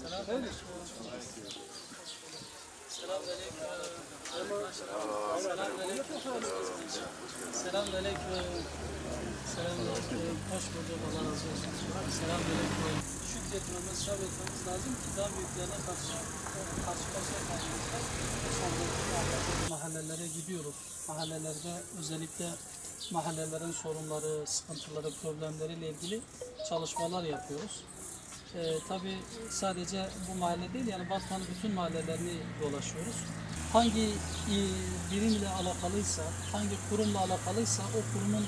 Selamünaleyküm. Selamünaleyküm. Hoş bulduk. Allah razı olsun. Selamünaleyküm. Şükretmemiz, şükretmemiz lazım ki daha büyüklerine karşı karşıya kalmayacağız. Mahallelere gidiyoruz. Mahallelerde özellikle mahallelerin sorunları, sıkıntıları, problemleriyle ilgili çalışmalar yapıyoruz. Tabii sadece bu mahalle değil, yani Batman'ın bütün mahallelerini dolaşıyoruz. Hangi birimle alakalıysa, hangi kurumla alakalıysa o kurumun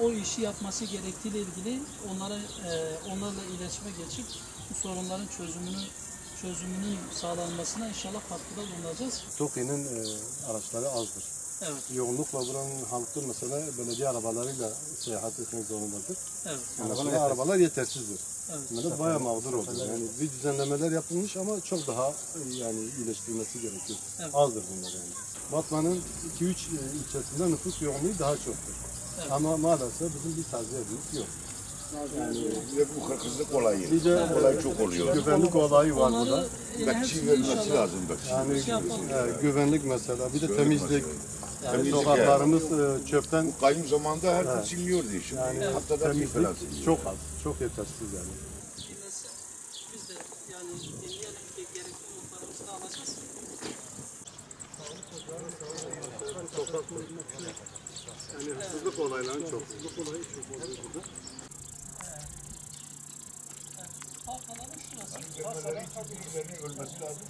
o işi yapması gerektiğiyle ilgili onlarla iletişime geçip bu sorunların çözümünün sağlanmasına inşallah katkıda bulunacağız. TOKİ'nin araçları azdır. Evet. Yoğunlukla buranın halkı mesela belediye arabalarıyla seyahat etmek zorundadır. Evet. Mesela arabalar yetersizdir. Evet. Mesela bayağı mağdur oldu. Yani bir düzenlemeler yapılmış ama çok daha yani iyileştirilmesi gerekiyor. Evet. Azdır bunlar yani. Batman'ın 2-3 ilçesinde nüfus yoğunluğu daha çoktur. Evet. Ama maalesef bizim bir taziyemiz yok. Yani bu hırsızlık olayı. Bir de olay çok oluyor. güvenlik olayı var burada. Bekçi verilmesi lazım bekçi. Yani güvenlik mesela, bir de temizlik. Yani Temizlik sokaklarımız çöpten Bu kayın zamanında her gün siliniyordu şimdi. yani Hatta da bir falan siliniyor. temizlik çok az, çok yetersiz yani. Biz de yani gerekli umutlarımızı da alacağız. Yani hırsızlık olayları çok. Hırsızlık olayı çok oluyor burada. Halkaların şurası. Ölmesi lazım.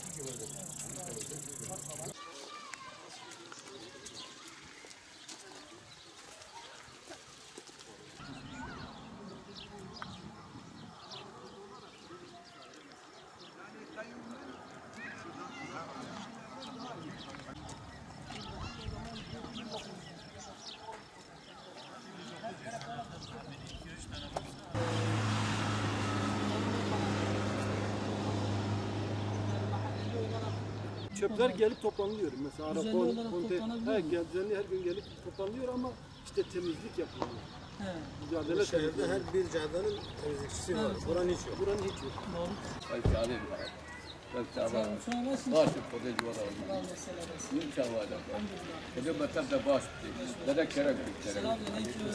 Çöpler gelip toplanılıyor. Mesela Düzenli olarak toplanabiliyor mu? düzenli her gün gelip toplanılıyor ama işte temizlik yapılıyor. He, Mücadele Şehirde her bir caddenin temizlikçisi var. Buranın hiç yok. buranın hiç yok. doğru. Şu an nasıl? باش خودش وضع Allah mesela olsun. يمشى هذا كذا ما تبدا باش بدك كرم كرم Selamünaleyküm.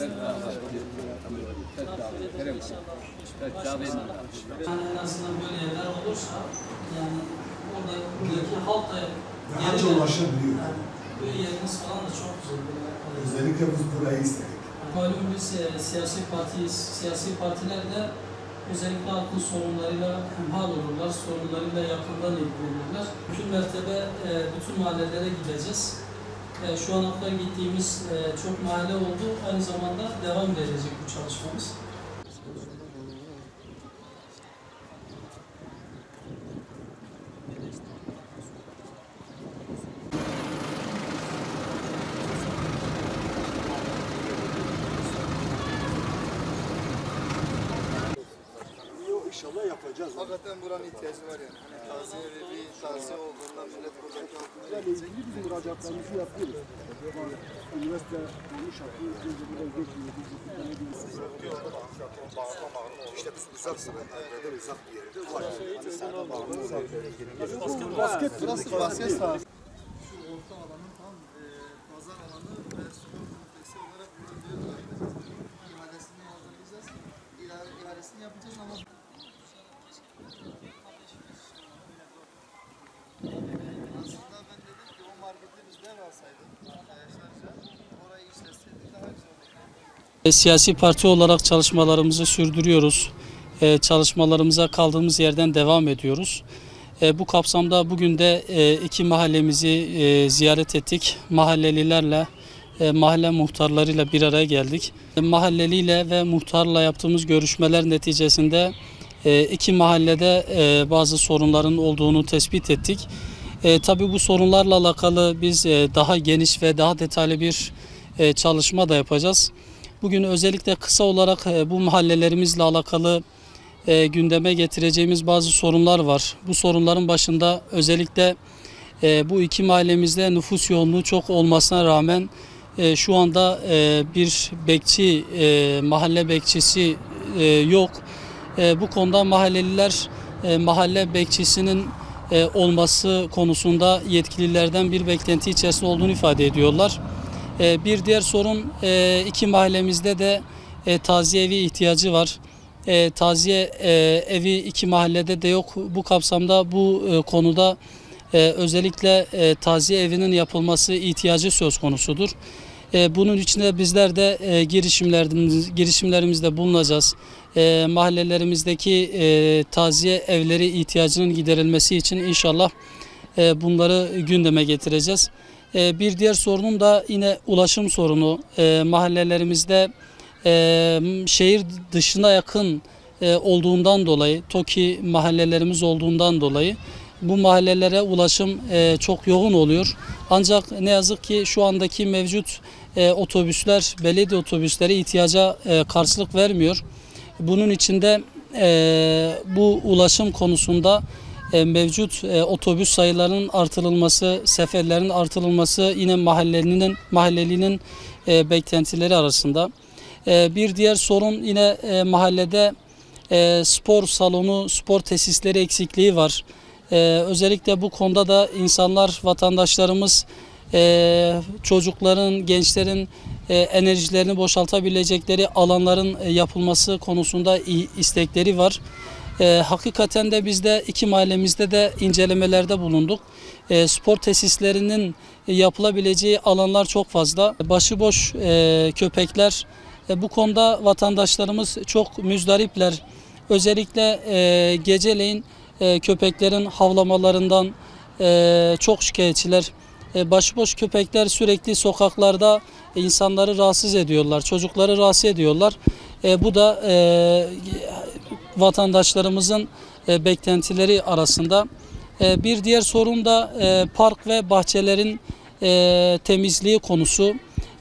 Yani en azından böyle yerler olursa, yani oradaki halk da Rahatça ulaşabiliyor. yani böyle yerimiz falan da çok güzel. Özellikle biz burayı istedik. Malum biz siyasi partiyiz. Siyasi partiler de özellikle halkın sorunlarıyla hemhal olurlar, sorunlarıyla yakından ilgilenirler. Bütün mertebe bütün mahallelere gideceğiz. Şu ana kadar gittiğimiz çok mahalle oldu. Aynı zamanda devam edecek bu çalışmamız. İnşallah yapacağız. Hakikaten buranın ihtiyacı var yani. Hani taziye olduğunda millet buradaki halkına Bunlarla ilgili biz müracaatlarımızı yapıyoruz. Üniversite olmuş yapıyor. İşte biz uzak sınırlarda uzak bir yerde var. Basket Basket sahası. Şu orta alanın tam pazar alanı ve spor kompleksi olarak ürünleri ihalesini hazırlayacağız. İhalesini yapacağız ama aslında ben dedim ki o marketi biz devralsaydık arkadaşlarca orayı işletseydik daha güzel olurdu. Siyasi parti olarak çalışmalarımızı sürdürüyoruz. Çalışmalarımıza kaldığımız yerden devam ediyoruz. Bu kapsamda bugün de iki mahallemizi ziyaret ettik. Mahallelilerle, mahalle muhtarlarıyla bir araya geldik. Mahalleliyle ve muhtarla yaptığımız görüşmeler neticesinde iki mahallede bazı sorunların olduğunu tespit ettik. Tabii bu sorunlarla alakalı biz daha geniş ve daha detaylı bir çalışma da yapacağız. Bugün özellikle kısa olarak bu mahallelerimizle alakalı gündeme getireceğimiz bazı sorunlar var. Bu sorunların başında özellikle bu iki mahallemizde nüfus yoğunluğu çok olmasına rağmen şu anda bir bekçi, mahalle bekçisi yok. Bu konuda mahalleliler mahalle bekçisinin olması konusunda yetkililerden bir beklenti içerisinde olduğunu ifade ediyorlar. Bir diğer sorun, iki mahallemizde de taziye evi ihtiyacı var. Taziye evi iki mahallede de yok. Bu kapsamda bu konuda özellikle taziye evinin yapılması ihtiyacı söz konusudur. Bunun için de bizler de girişimlerimizde bulunacağız. Mahallelerimizdeki taziye evleri ihtiyacının giderilmesi için inşallah bunları gündeme getireceğiz. Bir diğer sorunum da yine ulaşım sorunu. Mahallelerimizde şehir dışına yakın olduğundan dolayı, TOKİ mahallelerimiz olduğundan dolayı bu mahallelere ulaşım çok yoğun oluyor. Ancak ne yazık ki şu andaki mevcut otobüsler, belediye otobüsleri ihtiyaca karşılık vermiyor. Bunun için de bu ulaşım konusunda mevcut otobüs sayılarının artırılması, seferlerin artırılması yine mahallelinin beklentileri arasında. Bir diğer sorun yine mahallede spor salonu, spor tesisleri eksikliği var. Özellikle bu konuda da insanlar, vatandaşlarımız çocukların, gençlerin enerjilerini boşaltabilecekleri alanların yapılması konusunda istekleri var. Hakikaten de biz de iki mahallemizde de incelemelerde bulunduk. Spor tesislerinin yapılabileceği alanlar çok fazla. Başıboş köpekler, bu konuda vatandaşlarımız çok müzdaripler. Özellikle geceleyin köpeklerin havlamalarından çok şikayetçiler. Başıboş köpekler sürekli sokaklarda insanları rahatsız ediyorlar, çocukları rahatsız ediyorlar. Bu da vatandaşlarımızın beklentileri arasında. Bir diğer sorun da park ve bahçelerin temizliği konusu.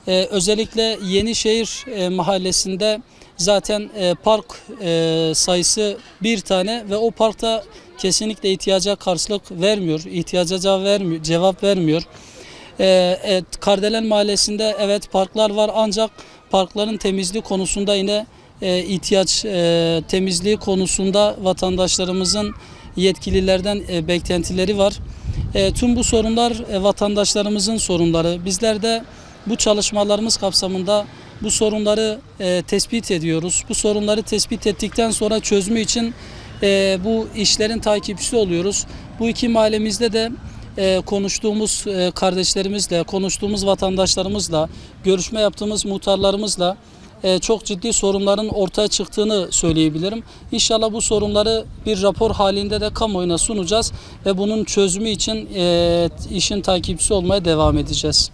Özellikle Yenişehir mahallesinde zaten park sayısı bir tane ve o parkta kesinlikle ihtiyaca karşılık vermiyor, ihtiyaca cevap vermiyor. Kardelen mahallesinde evet parklar var ancak parkların temizliği konusunda yine temizliği konusunda vatandaşlarımızın yetkililerden beklentileri var. Tüm bu sorunlar vatandaşlarımızın sorunları. Bizler de bu çalışmalarımız kapsamında bu sorunları tespit ediyoruz. Bu sorunları tespit ettikten sonra çözümü için bu işlerin takipçisi oluyoruz. Bu iki mahallemizde de konuştuğumuz kardeşlerimizle, konuştuğumuz vatandaşlarımızla, görüşme yaptığımız muhtarlarımızla çok ciddi sorunların ortaya çıktığını söyleyebilirim. İnşallah bu sorunları bir rapor halinde de kamuoyuna sunacağız ve bunun çözümü için işin takipçisi olmaya devam edeceğiz.